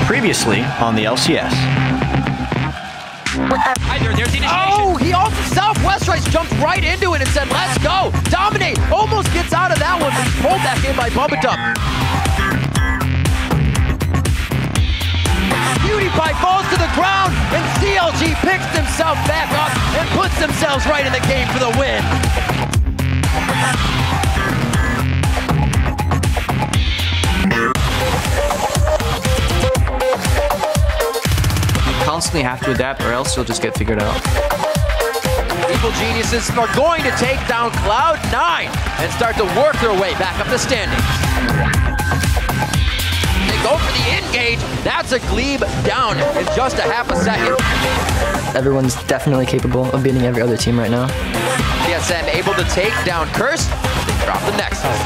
Previously on the LCS. There's the initiation. Oh, he off Southwest Rice jumped right into it and said, let's go. Dominate. Almost gets out of that one, but pulled back in by Bubba. PewDiePie falls to the ground, and CLG picks himself back up and puts themselves right in the game for the win. Constantly have to adapt or else you'll just get figured out. Evil Geniuses are going to take down Cloud9 and start to work their way back up the standings. They go for the engage. That's a Glebe down in just a half a second. Everyone's definitely capable of beating every other team right now. TSM able to take down Curse. They drop the Nexus.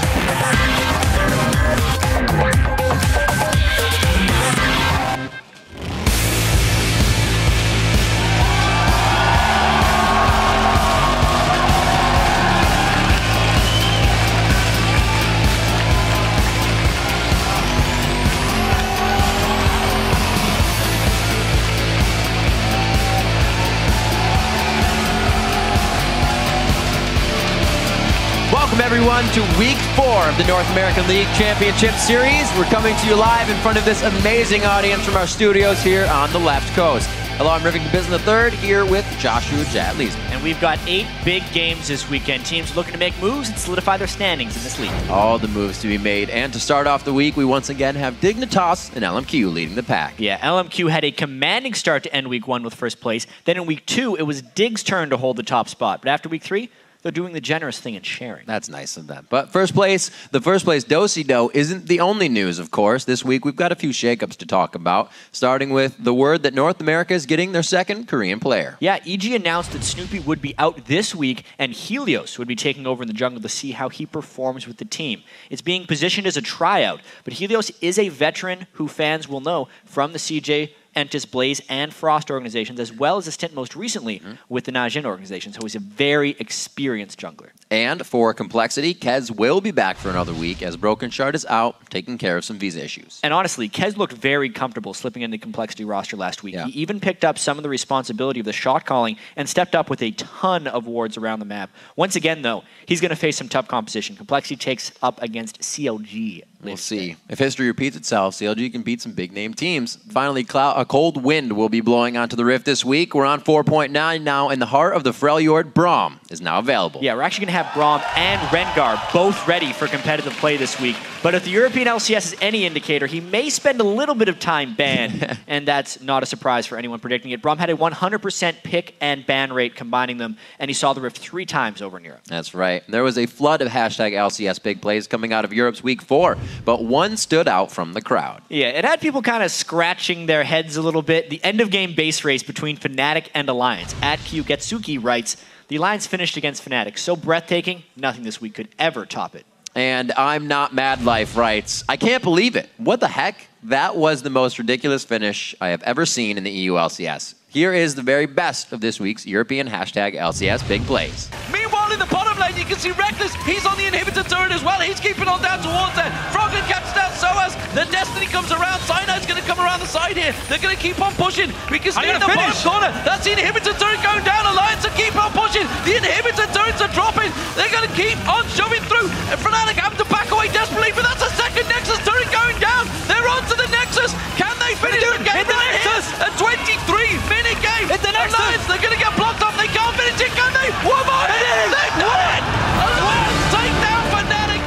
Welcome everyone to week 4 of the North American League Championship Series. We're coming to you live in front of this amazing audience from our studios here on the left coast. Hello, I'm Rivik Business III here with Joshua Jatlees. And we've got 8 big games this weekend. Teams looking to make moves and solidify their standings in this league. All the moves to be made. And to start off the week, we once again have Dignitas and LMQ leading the pack. Yeah, LMQ had a commanding start to end week 1 with first place. Then in week 2, it was Dig's turn to hold the top spot. But after week 3, they're doing the generous thing and sharing. That's nice of them. But the first place Do-si-do isn't the only news, of course. This week, we've got a few shakeups to talk about, starting with the word that North America is getting their second Korean player. Yeah, EG announced that Snoopy would be out this week, and Helios would be taking over in the jungle to see how he performs with the team. It's being positioned as a tryout, but Helios is a veteran who fans will know from the CJ, Entis, Blaze, and Frost organizations, as well as a stint most recently with the Najin organization. So he's a very experienced jungler. And for complexity, Kez will be back for another week as Broken Shard is out, taking care of some visa issues. And honestly, Kez looked very comfortable slipping into the complexity roster last week. Yeah. He even picked up some of the responsibility of the shot calling and stepped up with a ton of wards around the map. Once again, though, he's going to face some tough competition. Complexity takes up against CLG. We'll see. If history repeats itself, CLG can beat some big-name teams. Finally, a cold wind will be blowing onto the Rift this week. We're on 4.9 now. In the heart of the Freljord, Braum is now available. Yeah, we're actually going to have Braum and Rengar both ready for competitive play this week. But if the European LCS is any indicator, he may spend a little bit of time banned, and that's not a surprise for anyone predicting it. Braum had a 100% pick and ban rate combining them, and he saw the Rift 3 times over in Europe. That's right. There was a flood of #LCS big plays coming out of Europe's week 4. But one stood out from the crowd. Yeah, it had people kind of scratching their heads a little bit. The end-of-game base race between Fnatic and Alliance. @Q Getsuki writes, the Alliance finished against Fnatic. So breathtaking, nothing this week could ever top it. And I'm Not Mad Life writes, I can't believe it. What the heck? That was the most ridiculous finish I have ever seen in the EU LCS. Here is the very best of this week's European #LCS big plays. Meanwhile, in the bottom lane, you can see Reckless. He's on the inhibitor turret as well. He's keeping on down towards that. Froggen catches down Soaz. The Destiny comes around. Cynide's going to come around the side here. They're going to keep on pushing. Because in the bottom corner, that's the inhibitor turret going down. Alliance are keep on pushing. The inhibitor turrets are dropping. They're going to keep on shoving through. And Fnatic having to back away desperately, but that's a second Nexus turret going down. They're on to the Nexus. Can they finish the game right here? A 23-minute game. It's the Nexus. Alliance, they're going to get blocked off. They can't finish it, can they? One more. They've done it. Alliance take down Fnatic.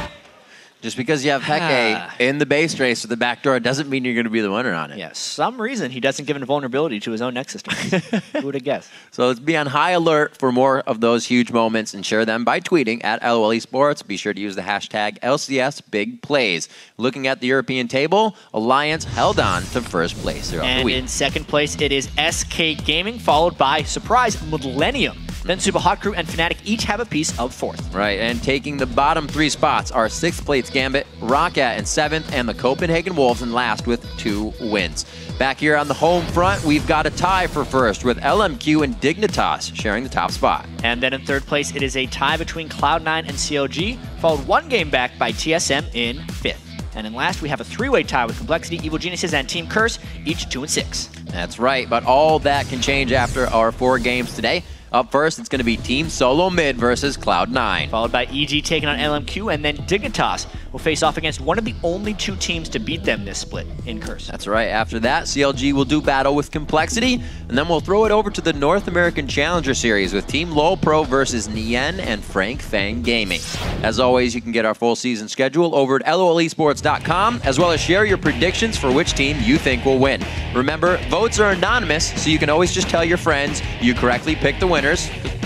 Just because you have Peke in the base race with the back door doesn't mean you're going to be the winner on it. Yeah, some reason he doesn't give a vulnerability to his own Nexus turret. Who would have guessed? So let's be on high alert for more of those huge moments and share them by tweeting @LOL Esports. Be sure to use the #LCS Big Plays. Looking at the European table, Alliance held on to first place throughout the week. And in second place, it is SK Gaming, followed by, surprise, Millennium. Then Super Hot Crew and Fnatic each have a piece of 4th. Right, and taking the bottom 3 spots are 6th place Gambit, Roccat in 7th, and the Copenhagen Wolves in last with 2 wins. Back here on the home front, we've got a tie for first with LMQ and Dignitas sharing the top spot. And then in third place, it is a tie between Cloud9 and CLG, followed 1 game back by TSM in 5th. And then last, we have a three-way tie with Complexity, Evil Geniuses, and Team Curse, each 2-6. That's right, but all that can change after our 4 games today. Up first, it's going to be Team Solo Mid versus Cloud9. Followed by EG taking on LMQ, and then Dignitas will face off against one of the only 2 teams to beat them this split in Curse. That's right. After that, CLG will do battle with Complexity, and then we'll throw it over to the North American Challenger Series with Team LoL Pro versus Nien and Frank Fang Gaming. As always, you can get our full season schedule over at lolesports.com, as well as share your predictions for which team you think will win. Remember, votes are anonymous, so you can always just tell your friends you correctly picked the winners.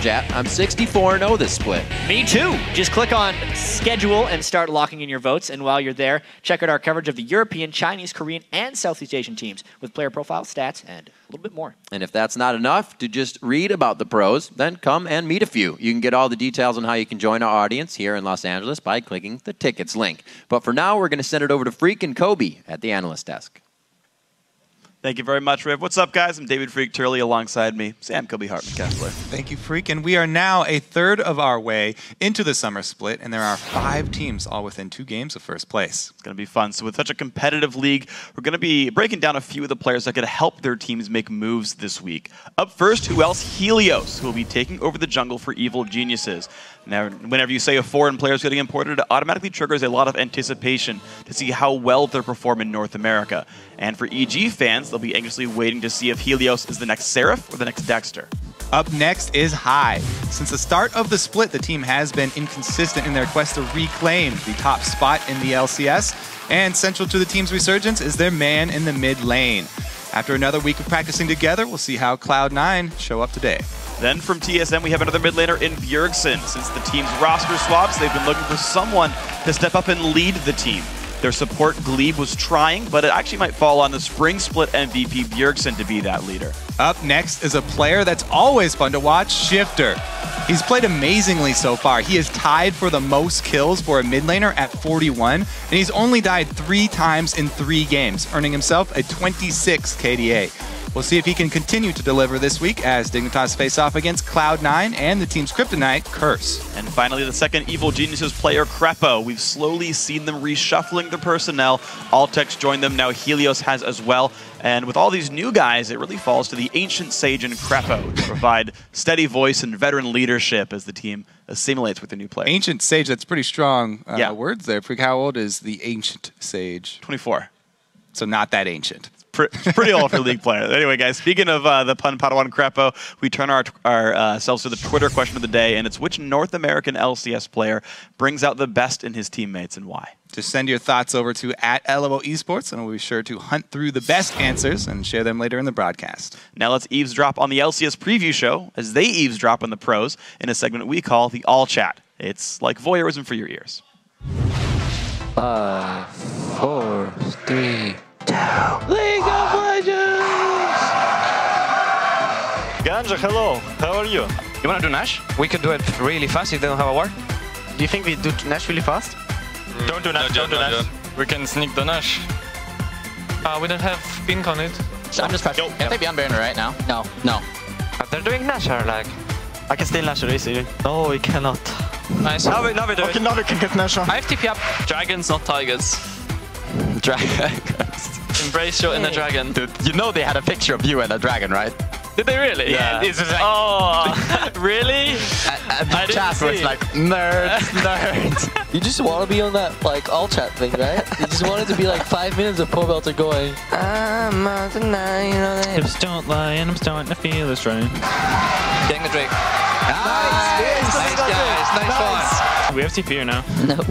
Jap, I'm 64-0 this split. Me too. Just click on schedule and start locking in your votes. And while you're there, check out our coverage of the European, Chinese, Korean, and Southeast Asian teams with player profiles, stats, and a little bit more. And if that's not enough to just read about the pros, then come and meet a few. You can get all the details on how you can join our audience here in Los Angeles by clicking the tickets link. But for now, we're going to send it over to Freak and Kobe at the analyst desk. Thank you very much, Riv. What's up, guys? I'm David Freak Turley alongside me, Sam Kobe Hartman Kessler. Thank you, Freak. And we are now a third of our way into the summer split, and there are 5 teams all within 2 games of first place. It's going to be fun. So with such a competitive league, we're going to be breaking down a few of the players that could help their teams make moves this week. Up first, who else? Helios, who will be taking over the jungle for Evil Geniuses. Now, whenever you say a foreign player is getting imported, it automatically triggers a lot of anticipation to see how well they'll perform in North America. And for EG fans, they'll be anxiously waiting to see if Helios is the next Seraph or the next Dexter. Up next is High. Since the start of the split, the team has been inconsistent in their quest to reclaim the top spot in the LCS, and central to the team's resurgence is their man in the mid lane. After another week of practicing together, we'll see how Cloud9 show up today. Then from TSM, we have another mid laner in Bjergsen. Since the team's roster swaps, they've been looking for someone to step up and lead the team. Their support, Glebe, was trying, but it actually might fall on the Spring Split MVP, Bjergsen, to be that leader. Up next is a player that's always fun to watch, Shifter. He's played amazingly so far. He is tied for the most kills for a mid laner at 41, and he's only died 3 times in 3 games, earning himself a 26 KDA. We'll see if he can continue to deliver this week as Dignitas face off against Cloud9 and the team's Kryptonite, Curse. And finally, the second Evil Geniuses player, Crepo. We've slowly seen them reshuffling their personnel. Altex joined them, now Helios has as well. And with all these new guys, it really falls to the Ancient Sage and Crepo to provide steady voice and veteran leadership as the team assimilates with the new player. Ancient Sage, that's pretty strong words there. How old is the Ancient Sage? 24. So not that ancient. Pretty old for League player. Anyway, guys, speaking of the pun Padawan Crepo, we turn ourselves to the Twitter question of the day, and it's which North American LCS player brings out the best in his teammates and why? Just send your thoughts over to @LMO Esports, and we'll be sure to hunt through the best answers and share them later in the broadcast. Now let's eavesdrop on the LCS preview show as they eavesdrop on the pros in a segment we call the All Chat. It's like voyeurism for your ears. 5, 4, 3, 2. League of Legends! Ganja, hello. How are you? You want to do Nash? We can do it really fast if they don't have a ward. Do you think we do Nash really fast? Don't do Nash, don't do Nash. We can sneak the Nash. We don't have pink on it. So I'm just pressing. Can't they be on Baron right now? No. No. But they're doing Nash, are like. I can steal Nash easily. No, we cannot. Nice. Now we do it. now we can get Nash. I have TP up. Dragons, not tigers. Dragon. Embrace your inner dragon. Dude, you know they had a picture of you and a dragon, right? Did they really? Yeah. It's just like, oh, really? I chat where it's like, nerds, nerds. You just want to be on that, like, all chat thing, right? You just want it to be like 5 minutes of Pro Belter going, I'm out tonight, you know that. Hips don't lie, and I'm starting to feel this right. Getting the Drake. Nice! Nice, guys. Nice one. We have TP here now. Nope.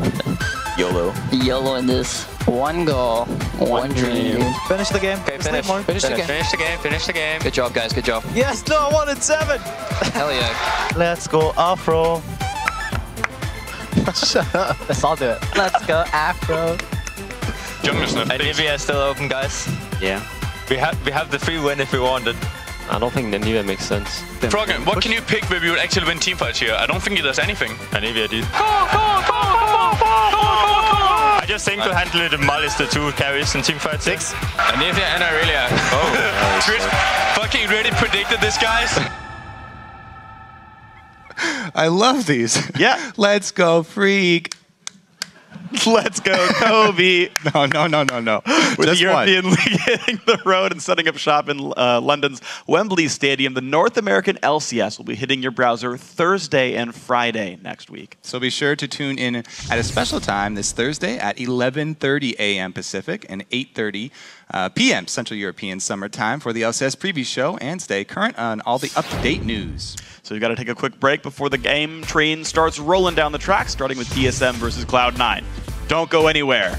YOLO. YOLO in this. One goal, one dream. Finish the game. Okay, finish the game. Finish the game. Finish the game. Good job, guys. Good job. Yes, no, 1 and 7. Hell yeah. Let's go Afro. Shut up. Let's all do it. Let's go Afro. And Nivea is still open, guys. Yeah. We have the free win if we want it. I don't think Nivea makes sense. Froggen, what can you pick where we would actually win teamfights here? I don't think he does anything. And Nivea did. I just think to handle it, Mal is the 2 carries in teamfight 6. And Nivea and Aurelia. Oh, Chris fucking really predicted this, guys. I love these. Yeah. Let's go, Freak. Let's go, Kobe. No. With Just the one. European League hitting the road and setting up shop in London's Wembley Stadium, the North American LCS will be hitting your browser Thursday and Friday next week. So be sure to tune in at a special time this Thursday at 11:30 a.m. Pacific and 8:30 p.m. Central European Summer Time for the LCS preview show, and stay current on all the up-to-date news. So we've got to take a quick break before the game train starts rolling down the track, starting with TSM versus Cloud9. Don't go anywhere.